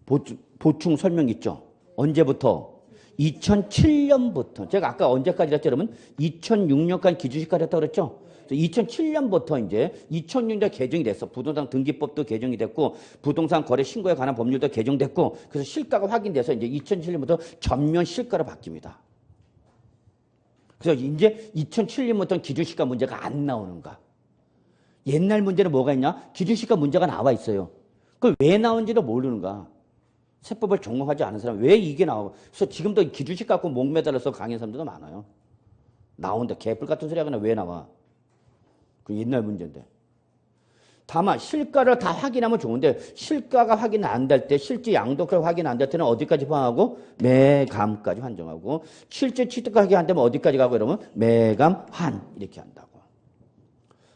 보충 설명 있죠. 언제부터? 2007년부터. 제가 아까 언제까지 했죠, 여러분? 2006년까지 기준시가를 했다고 그랬죠? 2007년부터 이제 2006년 개정이 됐어. 부동산 등기법도 개정이 됐고 부동산 거래 신고에 관한 법률도 개정됐고 그래서 실가가 확인돼서 이제 2007년부터 전면 실가로 바뀝니다. 그래서 이제 2007년부터는 기준시가 문제가 안 나오는 거야. 옛날 문제는 뭐가 있냐? 기준시가 문제가 나와 있어요. 그걸 왜 나온지도 모르는가? 세법을 전공하지 않은 사람 왜 이게 나오고? 그래서 지금도 기준식 갖고 목매달아서 강의한 사람들도 많아요. 나온다. 개뿔 같은 소리 하거나 왜 나와? 그 옛날 문제인데. 다만 실가를 다 확인하면 좋은데 실가가 확인 안 될 때 실제 양도가 확인 안 될 때는 어디까지 포함하고 매감까지 환정하고 실제 취득가 확인 안 되면 어디까지 가고 이러면 매감환 이렇게 한다고.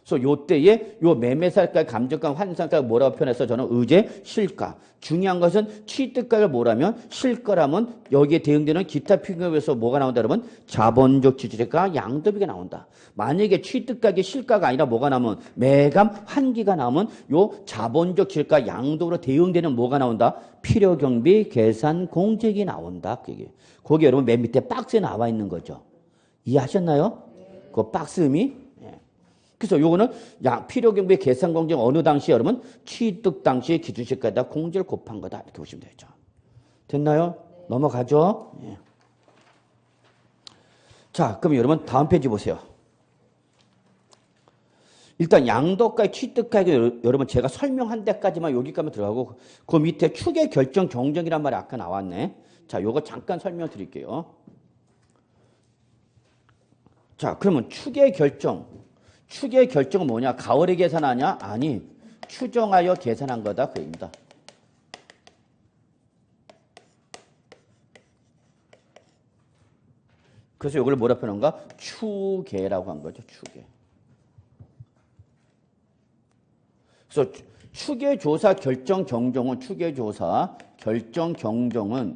그래서 요때에 요 매매살가, 감정가, 환산가 뭐라고 표현해서 저는 의제, 실가. 중요한 것은 취득가를 뭐라면 실가라면 여기에 대응되는 기타 필요에서 뭐가 나온다 그러면 자본적 지출가, 양도비가 나온다. 만약에 취득가가 실가가 아니라 뭐가 나오면 매감, 환기가 나오면 요 자본적 지출가, 양도로 대응되는 뭐가 나온다? 필요경비, 계산, 공제액이 나온다. 거기 여러분 맨 밑에 박스에 나와 있는 거죠. 이해하셨나요? 그 박스 의미? 그래서 요거는 필요경비 계산 공제 어느 당시 여러분 취득 당시 기준시가에다 공제를 곱한 거다 이렇게 보시면 되죠. 됐나요? 네. 넘어가죠. 예. 자, 그럼 여러분 다음 페이지 보세요. 일단 양도가의 취득가액 여러분 제가 설명한 데까지만 여기까지 들어가고 그 밑에 추계 결정 경정이란 말이 아까 나왔네. 자, 요거 잠깐 설명드릴게요. 자, 그러면 추계 결정. 추계 결정은 뭐냐? 가월에 계산하냐? 아니, 추정하여 계산한 거다. 그 얘기입니다. 그래서 이걸 뭐라 표현한가? 추계라고 한 거죠. 추계. 그래서 추계조사 결정 경정은 추계조사 결정 경정은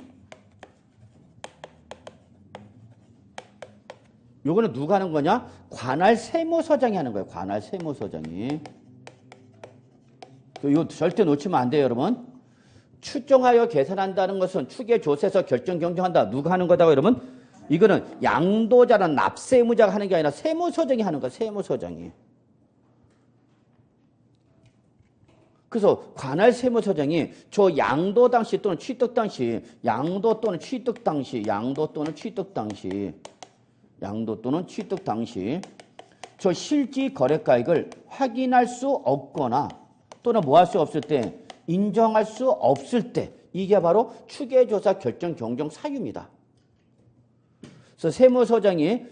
요거는 누가 하는 거냐? 관할 세무서장이 하는 거예요. 관할 세무서장이. 이거 절대 놓치면 안 돼요, 여러분. 추정하여 계산한다는 것은 추계조사에서 결정 경정한다. 누가 하는 거다고 여러분? 이거는 양도자나 납세의무자가 하는 게 아니라 세무서장이 하는 거야. 세무서장이. 그래서 관할 세무서장이 저 양도 당시 또는 취득 당시 양도 또는 취득 당시 저 실지 거래가액을 확인할 수 없거나 또는 뭐 할 수 없을 때 인정할 수 없을 때 이게 바로 추계조사 결정 경정 사유입니다. 그래서 세무서장이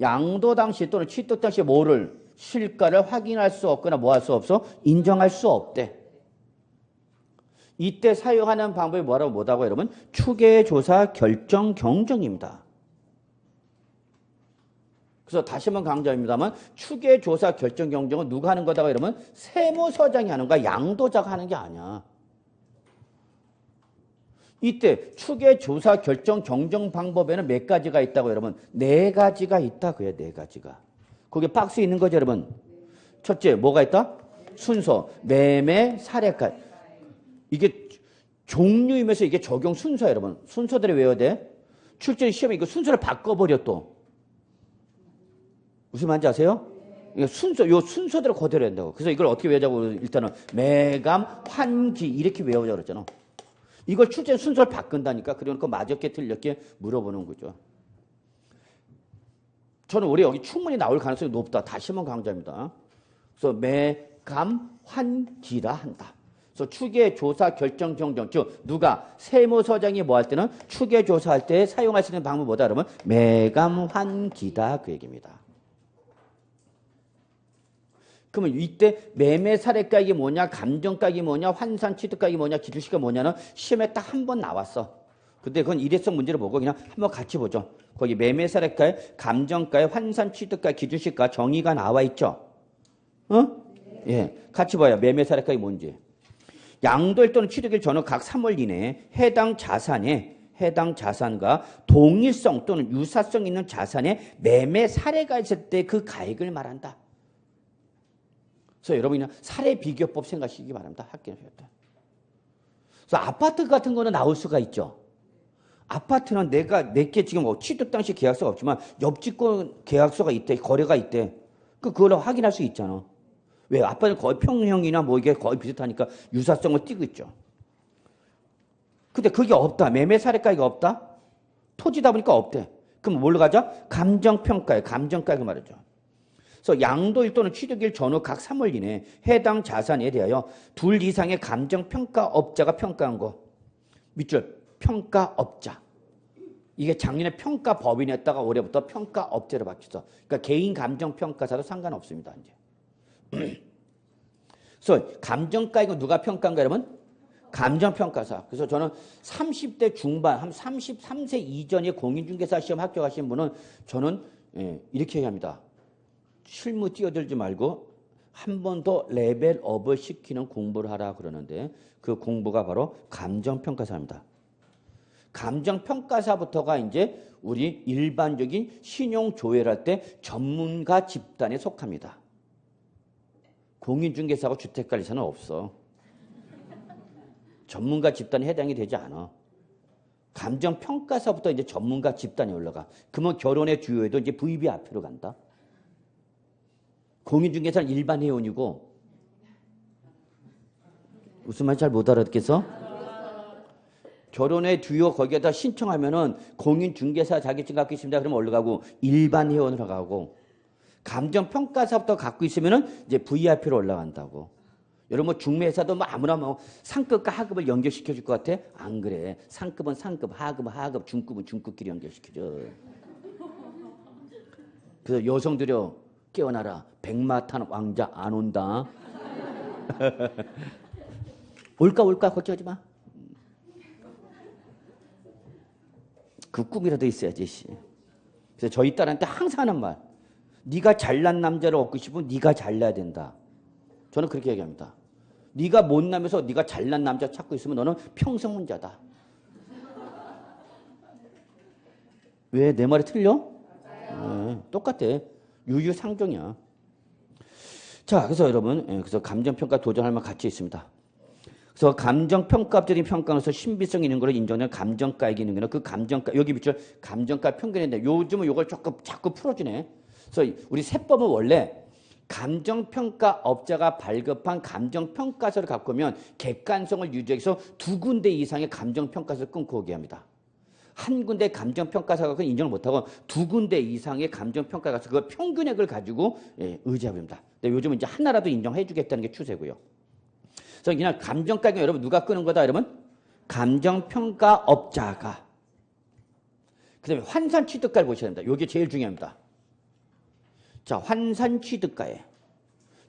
양도 당시 또는 취득 당시 뭐를 실가를 확인할 수 없거나 뭐 할 수 없어? 인정할 수 없대. 이때 사용하는 방법이 뭐라고 여러분? 추계조사 결정 경정입니다. 그래서 다시 한번 강조합니다만 추계조사 결정 경정은 누가 하는 거다가 이러면 세무서장이 하는 거야. 양도자가 하는 게 아니야. 이때 추계조사 결정 경정 방법에는 몇 가지가 있다고 여러분? 4가지가 있다. 그래 4가지가. 거기 박스에 있는 거죠 여러분. 첫째 뭐가 있다? 순서, 매매, 사례가. 이게 종류이면서 이게 적용 순서야 여러분. 순서대로 외워야 돼. 출제 시험에 이거 순서를 바꿔버려 또. 무슨 말인지 아세요? 요 순서대로 그대로 한다고. 그래서 이걸 어떻게 외우자고 일단은 매감, 환기 이렇게 외우자고 그랬잖아. 이걸 출제 순서를 바꾼다니까. 그러니까 맞았게 틀렸게 물어보는 거죠. 저는 올해 여기 충분히 나올 가능성이 높다. 다시 한번 강조합니다. 그래서 매감, 환기라 한다. 그래서 추계조사 결정 경정, 즉 누가 세무서장이 뭐 할 때는 추계조사할 때 사용할 수 있는 방법이 뭐다 그러면 매감, 환기다 그 얘기입니다. 그러면 이때 매매 사례가액이 뭐냐, 감정가액이 뭐냐, 환산 취득가액이 뭐냐, 기준시가 뭐냐는 시험에 딱 한 번 나왔어. 근데 그건 일회성 문제를 보고 그냥 한번 같이 보죠. 거기 매매 사례가액, 감정가액, 환산 취득가액, 기준시가 정의가 나와 있죠. 예, 같이 봐요. 매매 사례가액이 뭔지. 양도일 또는 취득일 전후 각 3월 이내에 해당 자산과 동일성 또는 유사성 있는 자산의 매매 사례가 있을 때 그 가액을 말한다. 그래서 여러분이 사례 비교법 생각하시기 바랍니다. 학교에서. 그래서 아파트 같은 거는 나올 수가 있죠. 아파트는 내게 지금 취득 당시 계약서가 없지만 옆집권 계약서가 있대, 거래가 있대. 그걸 확인할 수 있잖아. 왜? 아파트는 거의 평형이나 뭐 이게 거의 비슷하니까 유사성을 띠고 있죠. 근데 그게 없다. 매매 사례가액이 없다. 토지다 보니까 없대. 그럼 뭘로 가자? 감정평가에 감정가액을 말이죠. 그래서 양도일 또는 취득일 전후 각 3월 이내 해당 자산에 대하여 둘 이상의 감정평가업자가 평가한 거. 밑줄 평가업자. 이게 작년에 평가법인이었다가 올해부터 평가업자로 바뀌었어. 그러니까 개인 감정평가사도 상관없습니다. 이제. 그래서 감정가 이거 누가 평가한가 여러분? 감정평가사. 그래서 저는 30대 중반, 한 33세 이전에 공인중개사 시험 합격하신 분은 저는 이렇게 얘기합니다. 실무 뛰어들지 말고 한 번 더 레벨업을 시키는 공부를 하라 그러는데 그 공부가 바로 감정평가사입니다. 감정평가사부터가 이제 우리 일반적인 신용조회를 때 전문가 집단에 속합니다. 공인중개사하고 주택관리사는 없어. 전문가 집단에 해당이 되지 않아. 감정평가사부터 이제 전문가 집단에 올라가. 그러면 결혼의 주요에도 이제 VB 앞으로 간다. 공인중개사는 일반 회원이고 무슨 말 잘 못 알아듣겠어? 결혼의 주요 거기에다 신청하면은 공인중개사 자격증 갖고 있습니다. 그러면 올라가고 일반 회원으로 가고 감정평가사부터 갖고 있으면은 이제 VIP로 올라간다고. 여러분 뭐 중매사도 뭐 아무나 뭐 상급과 하급을 연결시켜 줄 것 같아? 안 그래. 상급은 상급, 하급은 하급, 중급은 중급끼리 연결시켜줘. 그래서 여성들여 깨어나라. 백마탄 왕자 안 온다. 올까 걱정하지 마. 그 꿈이라도 있어야지. 그래서 저희 딸한테 항상 하는 말. 네가 잘난 남자를 얻고 싶으면 네가 잘나야 된다. 저는 그렇게 얘기합니다. 네가 못나면서 네가 잘난 남자 찾고 있으면 너는 평생 혼자다. 왜? 내 말이 틀려? 네, 똑같아. 유유상종이야. 자, 그래서 여러분, 그래서 감정평가 도전할 만 가치 있습니다. 그래서 감정평가업자들이 평가하면서 신비성 있는 거를 인정하는 감정가액이 있는 거는 그 감정가, 여기 밑줄 감정가 평균인데 요즘은 이걸 조금 자꾸 풀어주네. 그래서 우리 세법은 원래 감정평가업자가 발급한 감정평가서를 갖고 오면 객관성을 유지해서 두 군데 이상의 감정평가서를 끊고 오게 합니다. 한 군데 감정평가서가 갖고 인정을 못하고 두 군데 이상의 감정평가서 그 평균액을 가지고 의지하고 있습니다. 근데 요즘은 이제 하나라도 인정해 주겠다는 게 추세고요. 그래서 그냥 감정가액은 여러분 누가 끄는 거다 여러분? 감정평가업자가. 그 다음에 환산취득가를 보셔야 됩니다. 이게 제일 중요합니다. 자, 환산취득가에.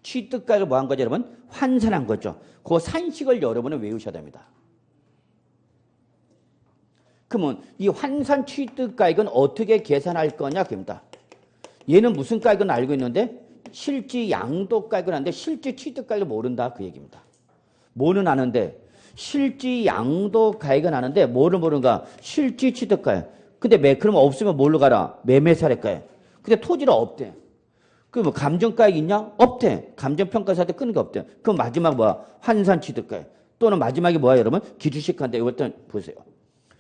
취득가를 뭐 한 거죠, 여러분? 환산한 거죠. 그 산식을 여러분은 외우셔야 됩니다. 그러면 이 환산취득가액은 어떻게 계산할 거냐, 그겁니다. 얘는 무슨 가액은 알고 있는데 실지 양도가액은 아는데 실지 취득가액을 모른다, 그 얘기입니다. 뭐는 아는데 실지 양도가액은 아는데 뭐를 모르는가? 실지 취득가액. 근데 그러면 없으면 뭘로 가라? 매매사례가액. 근데 토지는 없대. 그럼 뭐 감정가액 있냐? 없대. 감정평가사한테 끄는 게 없대. 그럼 마지막 뭐야? 환산취득가액. 또는 마지막에 뭐야 여러분? 기준시가인데 이것도 보세요.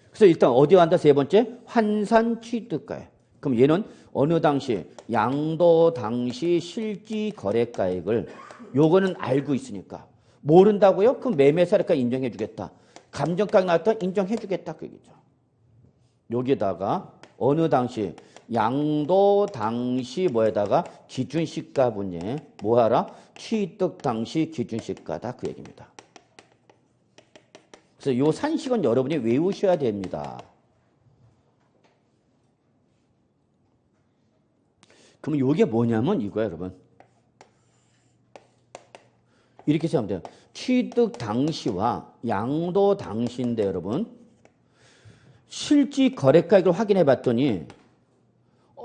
그래서 일단 어디 간다? 세 번째 환산취득가액. 그럼 얘는 어느 당시 양도 당시 실지 거래가액을 요거는 알고 있으니까 모른다고요? 그럼 매매사례가 인정해 주겠다. 감정가액 나왔다? 인정해 주겠다. 그 얘기죠. 여기에다가 어느 당시 양도 당시 뭐에다가 기준시가 분에 뭐하라? 취득 당시 기준시가다. 그 얘기입니다. 그래서 요 산식은 여러분이 외우셔야 됩니다. 그럼 요게 뭐냐면 이거야, 여러분. 이렇게 생각하면 돼요. 취득 당시와 양도 당시인데 여러분 실지 거래가액을 확인해 봤더니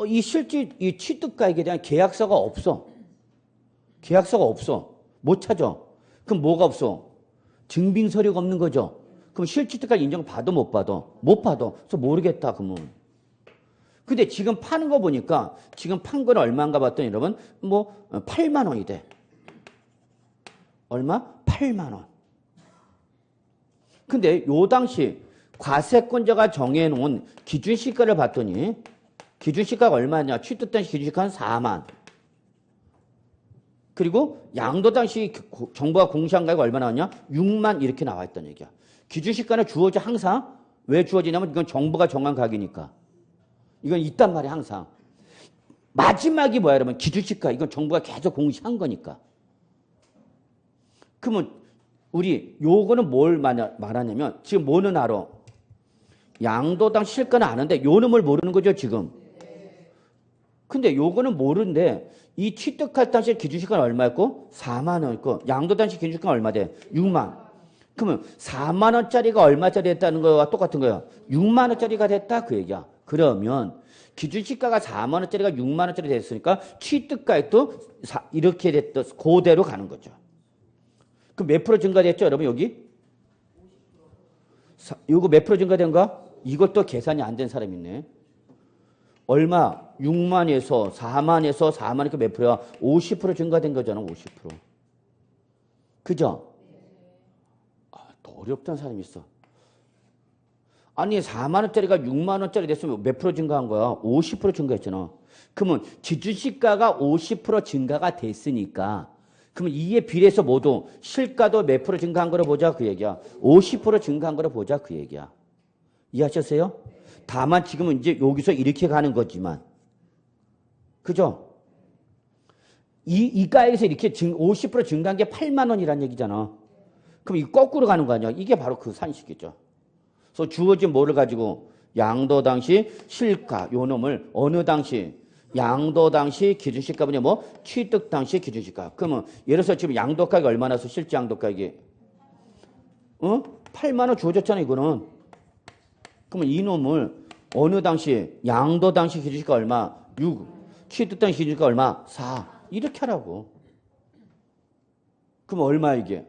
이 취득가액에 대한 계약서가 없어. 계약서가 없어. 못 찾아. 그럼 뭐가 없어? 증빙서류가 없는 거죠. 그럼 실취득가액 인정 받아 못 받아? 못 받아. 그래서 모르겠다 그러면. 근데 지금 파는 거 보니까 지금 판 거는 얼마인가 봤더니 여러분 뭐 8만 원이 돼. 얼마? 8만 원. 근데 요 당시 과세권자가 정해놓은 기준시가를 봤더니 기준시가가 얼마냐? 취득 당시 기준시가는 4만. 그리고 양도 당시 정부가 공시한 가액이 얼마 나왔냐? 6만 이렇게 나와 있다는 얘기야. 기준시가는 주어져 항상. 왜 주어지냐면 이건 정부가 정한 가격이니까. 이건 있단 말이야 항상. 마지막이 뭐야, 여러분? 기준시가. 이건 정부가 계속 공시한 거니까. 그러면 우리 요거는 뭘 말하냐면 지금 뭐는 알아? 양도당 시가는 아는데 요 놈을 모르는 거죠, 지금. 근데 요거는 모르는데 이 취득할 당시 기준시가는 얼마였고? 4만 원이고 양도 당시 기준시가는 얼마 돼? 6만. 그러면 4만 원짜리가 얼마짜리 됐다는 거와 똑같은 거야. 6만 원짜리가 됐다 그 얘기야. 그러면 기준시가가 4만 원짜리가 6만 원짜리 됐으니까 취득가액도 이렇게 됐던 그대로 가는 거죠. 그럼 몇 프로 증가됐죠, 여러분 여기? 이거 몇 프로 증가된가? 이것도 계산이 안 된 사람이 있네. 얼마? 6만에서 4만에서 4만이니까 몇 프로야? 50% 증가된 거잖아, 50%. 그죠? 더 어렵다는 사람이 있어. 아니, 4만 원짜리가 6만 원짜리 됐으면 몇 프로 증가한 거야? 50% 증가했잖아. 그러면 기준시가가 50% 증가가 됐으니까 그러면 이에 비례해서 모두 실가도 몇 프로 증가한 거로 보자 그 얘기야. 50% 증가한 거로 보자 그 얘기야. 이해하셨어요? 다만 지금은 이제 여기서 이렇게 가는 거지만 그죠? 이 가액에서 이렇게 50% 증가한 게 8만 원이란 얘기잖아. 그럼 이 거꾸로 가는 거 아니야? 이게 바로 그 산식이죠. 그래서 주어진 뭐를 가지고 양도 당시 실가 요 놈을 어느 당시 양도 당시 기준시가분이 뭐 취득 당시 기준시가. 그러면 예를 들어서 지금 양도가액이 얼마나 서 실제 양도가액이 8만 원 주어졌잖아 이거는. 그러면 이 놈을 어느 당시 양도 당시 기준시가 얼마 6 취득 당시 기준시가 얼마 4 이렇게 하라고. 그럼 얼마 이게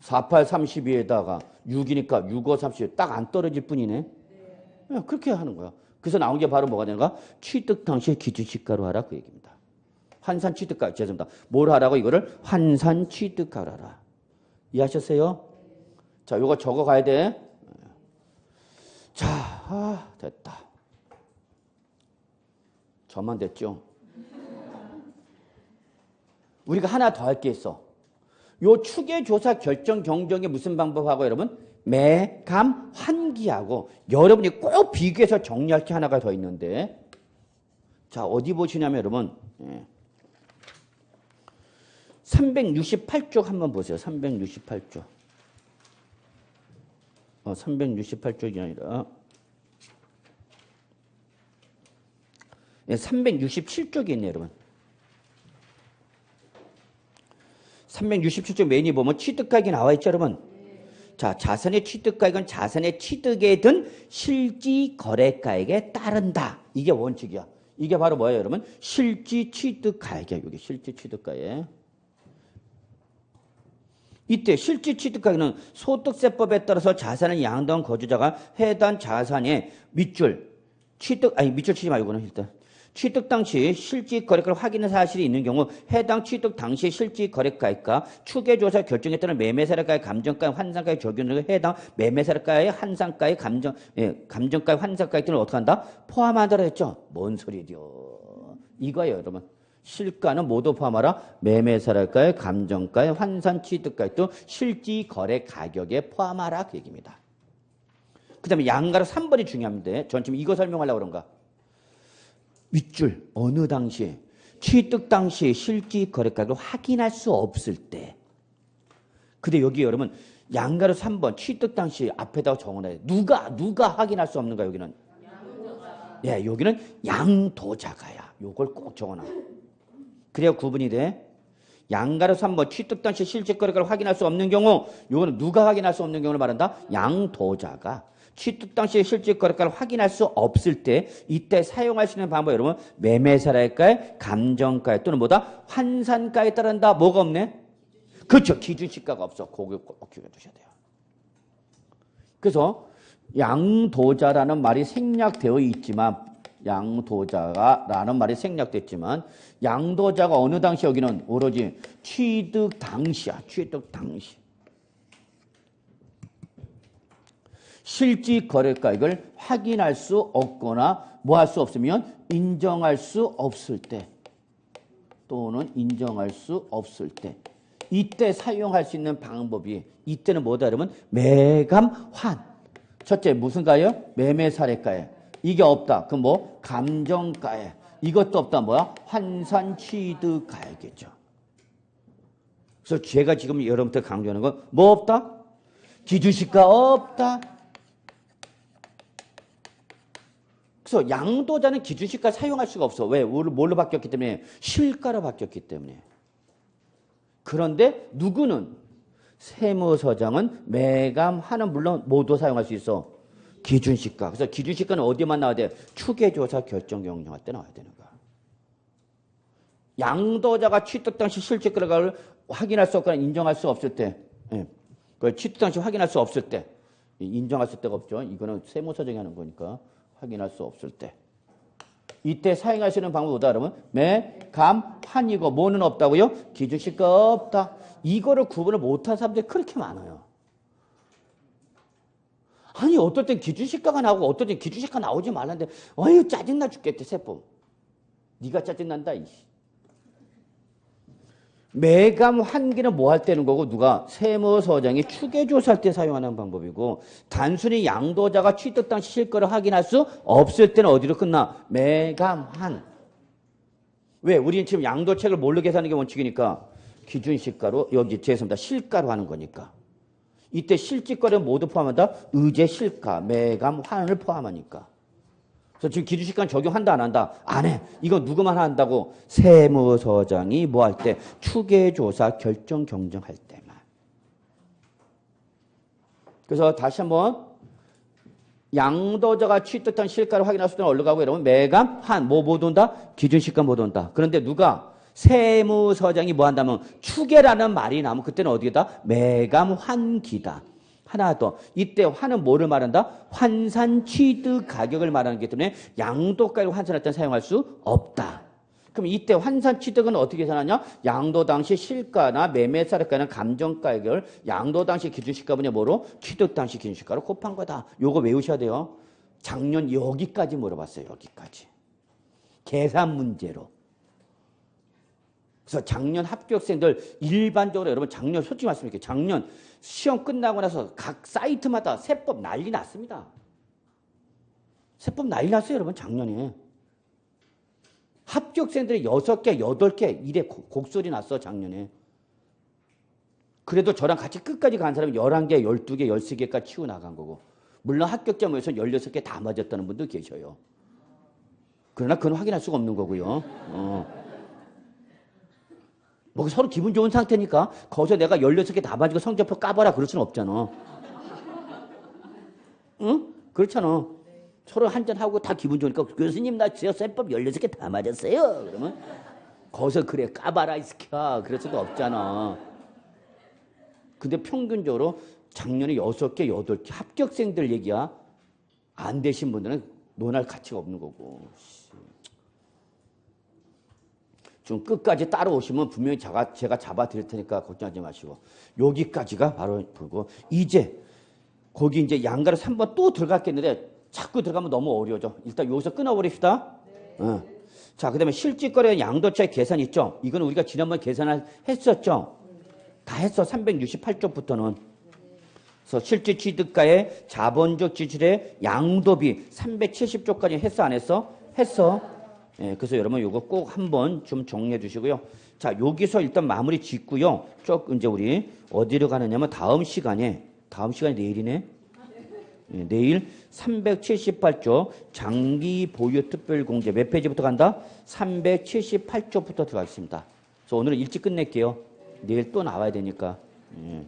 48, 32에다가 6이니까 6, 5, 30 딱 안 떨어질 뿐이네. 네, 그렇게 하는 거야. 그래서 나온 게 바로 뭐가 되는가? 취득 당시 기준시가로 하라 그 얘기입니다. 환산 취득가 죄송합니다. 뭘 하라고 이거를 환산 취득가로 하라. 이해하셨어요? 자, 요거 적어 가야 돼. 자, 됐다. 저만 됐죠? 우리가 하나 더 할 게 있어. 요 추계조사 결정 경정에 무슨 방법하고 여러분? 매감 환기하고 여러분이 꼭 비교해서 정리할 게 하나가 더 있는데 자 어디 보시냐면 여러분 368쪽 한번 보세요. 368쪽 368쪽이 아니라 367쪽이 있네요 여러분. 367쪽 메인이 보면 취득가액이 나와 있죠 여러분. 자, 자산의 취득가액은 자산의 취득에 든 실지 거래가액에 따른다. 이게 원칙이야. 이게 바로 뭐예요 여러분? 실지 취득가액이야. 여기 실지 취득가액. 이때 실지 취득가액은 소득세법에 따라서 자산을 양도한 거주자가 해당 자산의 밑줄 치지 말고는 일단 취득 당시 실지 거래가를 확인한 사실이 있는 경우 해당 취득 당시 실지 거래가액과 추계조사 결정에 따른 매매사례가의 감정가의 환산가의 적용을 해당 매매사례가의 환산가의 감정가의 환산가액 등을 어떻게 한다? 포함한다고 했죠. 뭔 소리죠? 이거예요, 여러분. 실가는 모두 포함하라. 매매사례가의 감정가의 환산 취득가액 등 실지 거래 가격에 포함하라 그 얘기입니다. 그 다음에 양가로 3번이 중요한데 전 지금 이거 설명하려고 그런가? 윗줄 어느 당시에 취득 당시 실지 거래가격을 확인할 수 없을 때. 근데 여기 여러분 양가로 3번 취득 당시 앞에다가 적어놔야 돼. 누가 확인할 수 없는가 여기는? 예, 여기는 양도자가야. 요걸 꼭 적어놔. 그래야 구분이 돼. 양가로 3번 취득 당시 실지 거래가를 확인할 수 없는 경우 요거는 누가 확인할 수 없는 경우를 말한다? 양도자가. 취득 당시 실질 거래가를 확인할 수 없을 때 이때 사용할 수 있는 방법 여러분 매매사례가에 감정가에 또는 뭐다 환산가에 따른다. 뭐가 없네? 그렇죠. 기준시가가 없어. 그거 꼭 기억해 두셔야 돼요. 그래서 양도자라는 말이 생략되어 있지만 양도자라는 말이 생략됐지만 양도자가 어느 당시 여기는 오로지 취득 당시야. 취득 당시. 실지 거래가액을 확인할 수 없거나 뭐 할 수 없으면 인정할 수 없을 때 또는 인정할 수 없을 때 이때 사용할 수 있는 방법이 이때는 뭐다 여러분? 매감환. 첫째 무슨 가예요? 매매사례가에. 이게 없다. 그럼 뭐? 감정가에. 이것도 없다. 뭐야? 환산 취득 가액이죠. 그래서 제가 지금 여러분한테 강조하는 건 뭐 없다? 기준시가 없다. 그래서 양도자는 기준시가 사용할 수가 없어. 왜? 뭘로 바뀌었기 때문에? 실가로 바뀌었기 때문에. 그런데 누구는? 세무서장은 매감하는 물론 모두 사용할 수 있어. 기준시가. 그래서 기준시가는 어디만 나와야 돼? 추계조사 결정경영할 때 나와야 되는 거야. 양도자가 취득 당시 실질가를 확인할 수 없거나 인정할 수 없을 때, 그 취득 당시 확인할 수 없을 때, 인정할 수 때가 없죠. 이거는 세무서장이 하는 거니까 확인할 수 없을 때. 이때 사용할 수 있는 방법이 뭐다 그러면 매감환이고 뭐는 없다고요? 기준시가 없다. 이거를 구분을 못한 사람들이 그렇게 많아요. 아니 어떨 땐 기준시가가 나오고 어떨 땐 기준시가 나오지 말라는데 어휴 짜증나 죽겠대 세법. 네가 짜증난다. 매감 환기는 뭐 할 때는 거고 누가? 세무서장이 추계조사할 때 사용하는 방법이고 단순히 양도자가 취득 당시 실거를 확인할 수 없을 때는 어디로 끝나? 매감환. 왜? 우리는 지금 양도책을 뭘로 계산하는 게 원칙이니까 기준시가로 여기 죄송합니다. 실가로 하는 거니까. 이때 실질거래는 모두 포함한다? 의제 실가, 매감 환을 포함하니까. 그래서 지금 기준시가는 적용한다 안 한다? 안 해. 이거 누구만 한다고? 세무서장이 뭐 할 때? 추계조사 결정 경정할 때만. 그래서 다시 한번 양도자가 취득한 실가를 확인할 수 있는 얼른 가고 이러면 매감 환 뭐 못 온다? 기준시가 못 온다. 그런데 누가? 세무서장이 뭐 한다면 추계라는 말이 나오면 그때는 어디다? 매감 환기다. 하나 더. 이때 환은 뭐를 말한다? 환산 취득 가격을 말하는 게 때문에 양도가액을 환산할 때 사용할 수 없다. 그럼 이때 환산 취득은 어떻게 계산하냐? 양도 당시 실가나 매매사례가나 감정가액을 양도 당시 기준시가분의 뭐로? 취득 당시 기준시가로 곱한 거다. 요거 외우셔야 돼요. 작년 여기까지 물어봤어요. 여기까지. 계산 문제로. 그래서 작년 합격생들 일반적으로 여러분 작년 솔직히 말씀드릴게요. 작년 시험 끝나고 나서 각 사이트마다 세법 난리 났습니다. 세법 난리 났어요. 여러분 작년에. 합격생들이 6개, 8개 이래 곡소리 났어 작년에. 그래도 저랑 같이 끝까지 간 사람이 11개, 12개, 13개까지 치고 나간 거고. 물론 합격자 모여서 16개 다 맞았다는 분도 계셔요. 그러나 그건 확인할 수가 없는 거고요. 뭐 서로 기분 좋은 상태니까 거기서 내가 16개 다 맞고 성적표 까봐라 그럴 수는 없잖아. 응? 그렇잖아. 서로 한잔하고 다 기분 좋으니까 교수님 나 세법 16개 다 맞았어요. 그러면 거기서 그래 까봐라 이 새끼야. 그럴 수도 없잖아. 근데 평균적으로 작년에 6개, 8개 합격생들 얘기야. 안 되신 분들은 논할 가치가 없는 거고. 좀 끝까지 따라오시면 분명히 제가 잡아드릴 테니까 걱정하지 마시고. 여기까지가 바로 불고. 이제 거기 이제 양가로 3번 또 들어갔겠는데 자꾸 들어가면 너무 어려워져. 일단 여기서 끊어버립시다. 네. 자, 그 다음에 실질거래 양도차익 계산 있죠? 이건 우리가 지난번에 계산을 했었죠? 다 했어. 368조부터는. 그래서 실질 취득가의 자본적 지출의 양도비 370조까지 했어 안 했어? 했어. 예, 그래서 여러분 이거 꼭 한번 좀 정리해 주시고요. 자, 여기서 일단 마무리 짓고요. 조금 이제 우리 어디로 가느냐면 다음 시간에 내일이네. 예, 내일 378조 장기 보유 특별 공제 몇 페이지부터 간다? 378조부터 들어가겠습니다. 그래서 오늘은 일찍 끝낼게요. 내일 또 나와야 되니까. 예.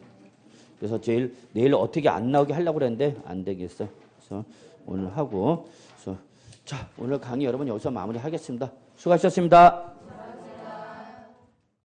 그래서 내일 어떻게 안 나오게 하려고 그랬는데 안 되겠어요. 그래서 오늘 하고. 그래서 자, 오늘 강의 여러분 여기서 마무리하겠습니다. 수고하셨습니다.